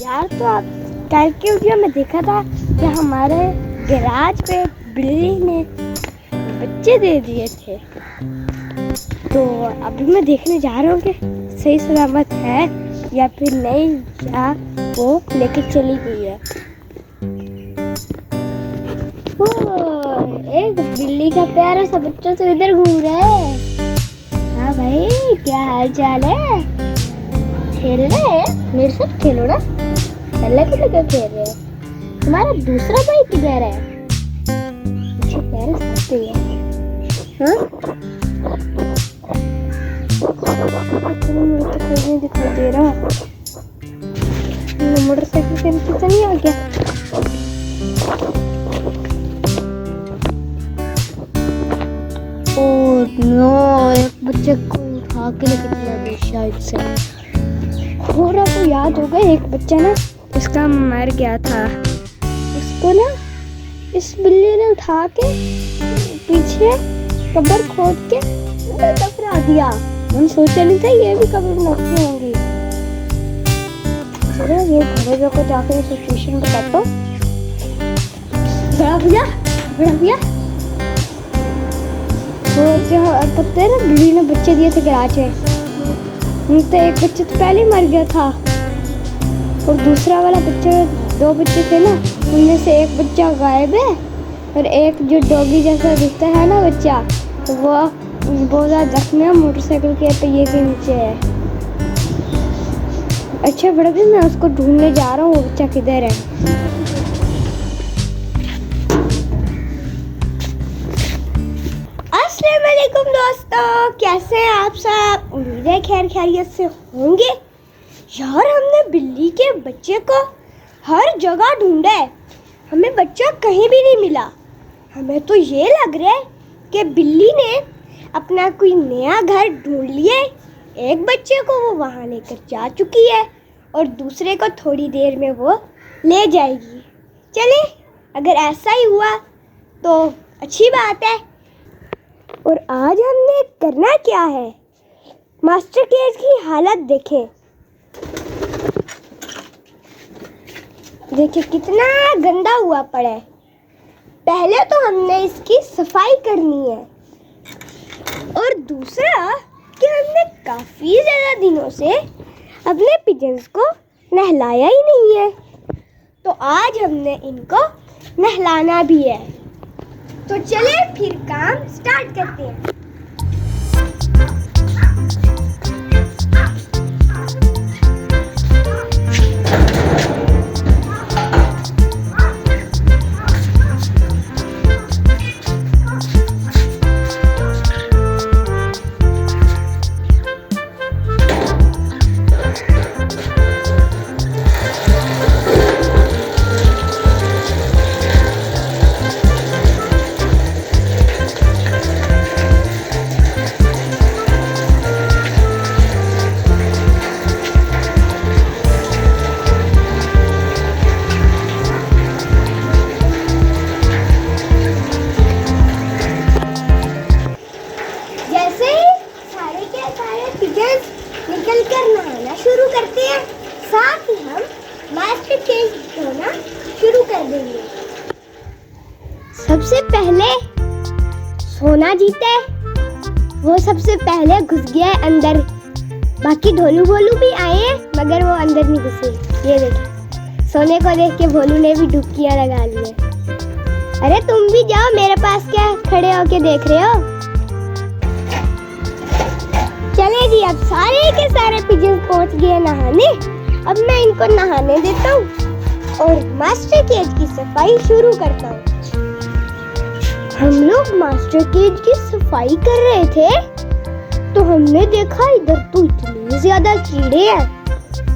यार तो आप कल के वीडियो में देखा था कि हमारे गैराज पे बिल्ली ने बच्चे दे दिए थे। तो अभी मैं देखने जा रहा हूँ कि सही सलामत है या फिर नहीं, या वो लेके चली गई है। एक बिल्ली का प्यारा सा बच्चा तो इधर घूम रहा है। हाँ भाई, क्या हाल चाल है? खेल रहे हैं? मेरे साथ खेलो ना। अलग अलग खेल रहे हैं। तुम्हारा दूसरा भाई किधर है? अच्छे प्यारे साथ ही है। हाँ? नहीं दिखाई दे रहा। मोटरसाइकिल के नीचे तो नहीं आ गया? नो, एक बच्चे को उठा के लेके चला गया शायद से। थोड़ा तो याद होगा, एक बच्चा ना उसका मर गया था। उसको ना इस बिल्ली ने उठा के पीछे कब्र खोद के दफना दिया। हम सोचा नहीं था ये भी कब्र में होंगी। चलो ये घरे को जाकर सिचुएशन बताता हूँ। बड़ा भैया वो जो पता है ना, बिल्ली ने बच्चे दिए थे गैराज में। तो एक बच्चा तो पहले ही मर गया था और दूसरा वाला बच्चा, दो बच्चे थे ना, उनमें से एक बच्चा गायब है और एक जो डॉगी जैसा दिखता है ना बच्चा, तो वो बहुत ज़्यादा जख्मी है, मोटरसाइकिल के पहिए के नीचे है। अच्छा बड़ा भी, मैं उसको ढूंढने जा रहा हूँ, वो बच्चा किधर है। अस्सलामुअलैकुम दोस्तों, कैसे हैं आप सब? उम्मीद है खैर खैरियत से होंगे। यार हमने बिल्ली के बच्चे को हर जगह ढूंढा है, हमें बच्चा कहीं भी नहीं मिला। हमें तो ये लग रहा है कि बिल्ली ने अपना कोई नया घर ढूंढ लिया है। एक बच्चे को वो वहाँ लेकर जा चुकी है और दूसरे को थोड़ी देर में वो ले जाएगी। चले, अगर ऐसा ही हुआ तो अच्छी बात है। और आज हमने करना क्या है, मास्टर केज की हालत देखें। देखिए कितना गंदा हुआ पड़ा है। पहले तो हमने इसकी सफाई करनी है और दूसरा कि हमने काफ़ी ज़्यादा दिनों से अपने पिजन्स को नहलाया ही नहीं है, तो आज हमने इनको नहलाना भी है। तो चले फिर काम स्टार्ट करते हैं। निकल कर नहाना शुरू करते हैं, साथ ही हम मास्टर केज धोना शुरू कर देंगे। सबसे पहले सोना जीता है, वो सबसे पहले घुस गया है अंदर। बाकी ढोलू भोलू भी आए हैं मगर वो अंदर नहीं घुसे। ये देखिए, सोने को देख के भोलू ने भी डुबकियां लगा ली है। अरे तुम भी जाओ, मेरे पास क्या खड़े होके देख रहे हो? चले जी, अब सारे के सारे पिजन पहुंच गए नहाने। अब मैं इनको नहाने देता हूँ और मास्टर केज की सफाई शुरू करता हूँ। हम लोग मास्टर केज की सफाई कर रहे थे तो हमने देखा इधर तो इतने ज्यादा कीड़े हैं।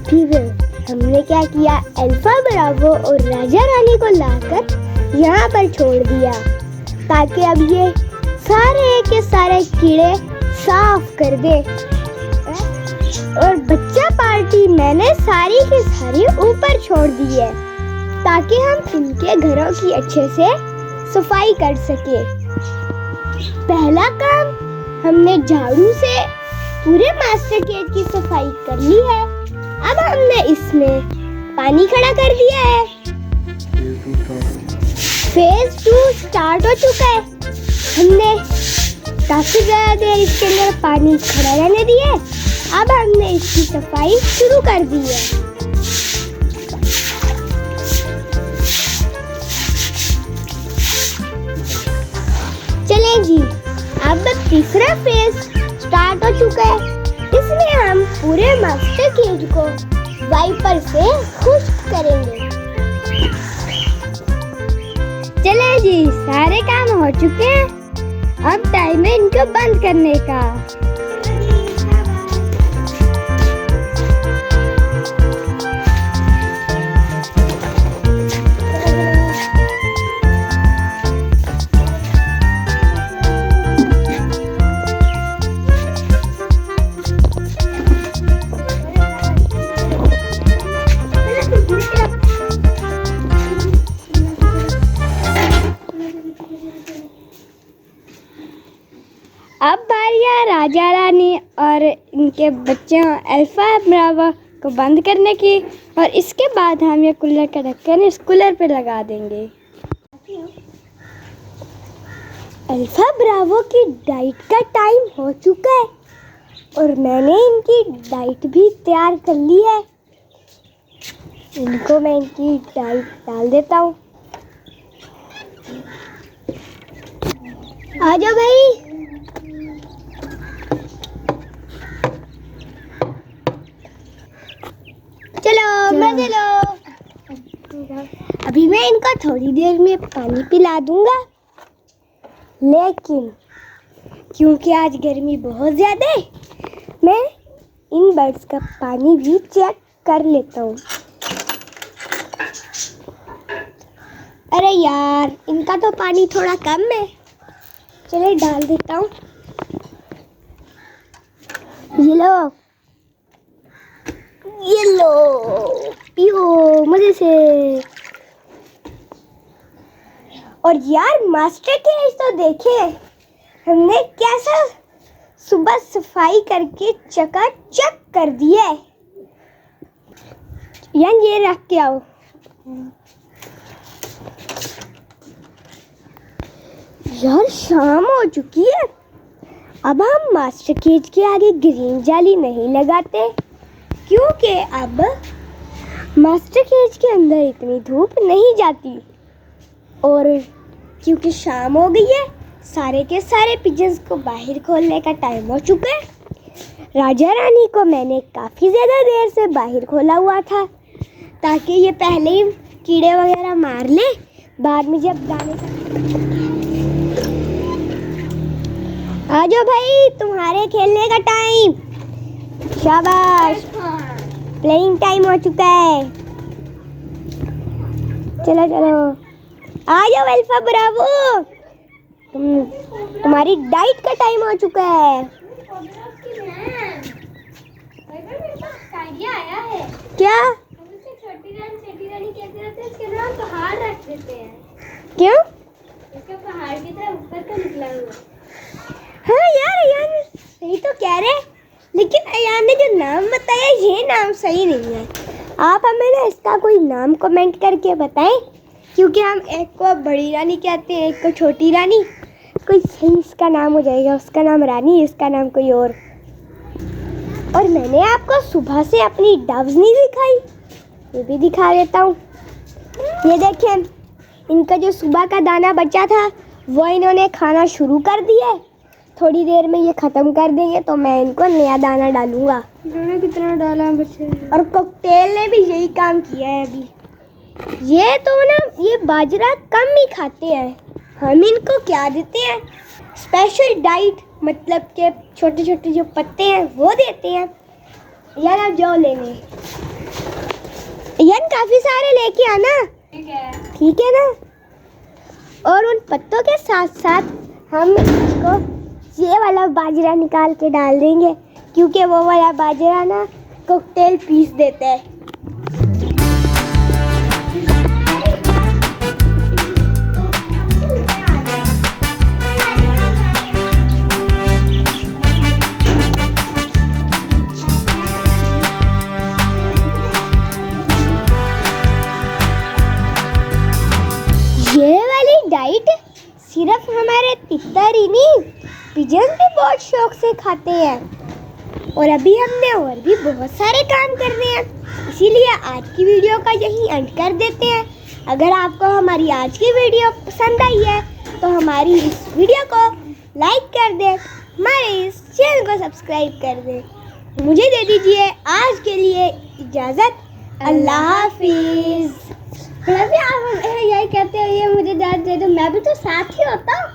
फिर हमने क्या किया, अल्फा ब्रावो और राजा रानी को लाकर यहाँ पर छोड़ दिया ताकि अब ये सारे के सारे कीड़े साफ कर दे। और बच्चा पार्टी मैंने सारी की सारी ऊपर छोड़ दी है ताकि हम इनके घरों की अच्छे से सफाई कर सके। पहला काम हमने झाड़ू से पूरे मास्टर केज की सफाई कर ली है। अब हमने इसमें पानी खड़ा कर दिया है। फेज 2 स्टार्ट हो चुका है। हमने काफी ज्यादा देर इसके अंदर पानी खड़ा रहने दिया है। अब हमने इसकी सफाई शुरू कर दी है। चलें जी, अब तीसरा फेज स्टार्ट हो चुका है। इसमें हम पूरे मास्टर केज को वाइपर से खुश्क करेंगे। चले जी, सारे काम हो चुके हैं। अब टाइम है इनको बंद करने का। अब बारी है राजा रानी और इनके बच्चों अल्फा ब्रावो को बंद करने की, और इसके बाद हम ये कूलर का ढक्कन इस कूलर पे लगा देंगे। अल्फा ब्रावो की डाइट का टाइम हो चुका है और मैंने इनकी डाइट भी तैयार कर ली है। इनको मैं इनकी डाइट डाल देता हूँ। आ जाओ भाई। चलो मजे लो। अभी मैं इनको थोड़ी देर में पानी पिला दूंगा, लेकिन क्योंकि आज गर्मी बहुत ज़्यादा है, मैं इन बर्ड्स का पानी भी चेक कर लेता हूँ। अरे यार, इनका तो पानी थोड़ा कम है। चले डाल देता हूँ। ये लो पियो मजे से। और यार मास्टर केज तो देखे हमने कैसा सुबह सफाई करके चकाचक कर दिया है। यार ये रख के आओ। यार शाम हो चुकी है। अब हम मास्टर केज के आगे ग्रीन जाली नहीं लगाते, क्योंकि अब मास्टर केज के अंदर इतनी धूप नहीं जाती, और क्योंकि शाम हो गई है, सारे के सारे पिजन्स को बाहर खोलने का टाइम हो चुका है। राजा रानी को मैंने काफ़ी ज़्यादा देर से बाहर खोला हुआ था, ताकि ये पहले ही कीड़े वगैरह मार ले, बाद में जब दाने आ जाओ भाई, तुम्हारे खेलने का टाइम। शाबाश, प्लेइंग टाइम हो चुका है। चलो चलो आ जाओ अल्फा ब्रावो, तुम्हारी डाइट का टाइम हो चुका है। आइडिया आया है क्या? छोटी रानी कहते रहते हैं, इसके नाम पहाड़ रख देते हैं। क्यों? इसका पहाड़ की तरह ऊपर का निकला हुआ। हाँ यार अयान सही तो कह रहे, लेकिन अयान ने जो नाम बताया ये नाम सही नहीं है। आप हमें ना इसका कोई नाम कमेंट करके बताएं, क्योंकि हम एक को बड़ी रानी कहते हैं, एक को छोटी रानी। कोई सही इसका नाम हो जाएगा, उसका नाम रानी, इसका नाम कोई और मैंने आपको सुबह से अपनी डव्स नहीं दिखाई, ये भी दिखा देता हूँ। ये देखें, इनका जो सुबह का दाना बचा था वो इन्होंने खाना शुरू कर दिया है। थोड़ी देर में ये ख़त्म कर देंगे तो मैं इनको नया दाना डालूंगा। इन्होंने कितना डाला बच्चे? और कॉकटेल ने भी यही काम किया है अभी। ये तो ना ये बाजरा कम ही खाते हैं। हम इनको क्या देते हैं? स्पेशल डाइट, मतलब के छोटे छोटे जो पत्ते हैं वो देते हैं। यार आप जाओ लेने, यार काफ़ी सारे लेके आना। ठीक है ना? और उन पत्तों के साथ साथ हम इसको ये वाला बाजरा निकाल के डाल देंगे, क्योंकि वो वाला बाजरा ना कॉकटेल पीस देता है। सिर्फ हमारे तितर ही नहीं, पिजन भी बहुत शौक से खाते हैं। और अभी हमने और भी बहुत सारे काम करने हैं, इसीलिए आज की वीडियो का यही अंत कर देते हैं। अगर आपको हमारी आज की वीडियो पसंद आई है तो हमारी इस वीडियो को लाइक कर दें, हमारे इस चैनल को सब्सक्राइब कर दें। मुझे दे दीजिए आज के लिए इजाज़त। अल्लाह हाफिज़। वैसे आप यही कहते हो ये मुझे इजाज़त दे दो, मैं भी तो साथ ही होता हूँ।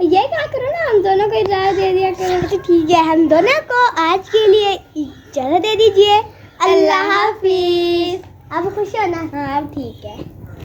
ये क्या करो ना, हम दोनों को इजाज़त दे दिया करो। तो ठीक है, हम दोनों को आज के लिए इजाज़त दे दीजिए। अल्लाह हाफिज़। आप खुश हो ना? हाँ अब ठीक है।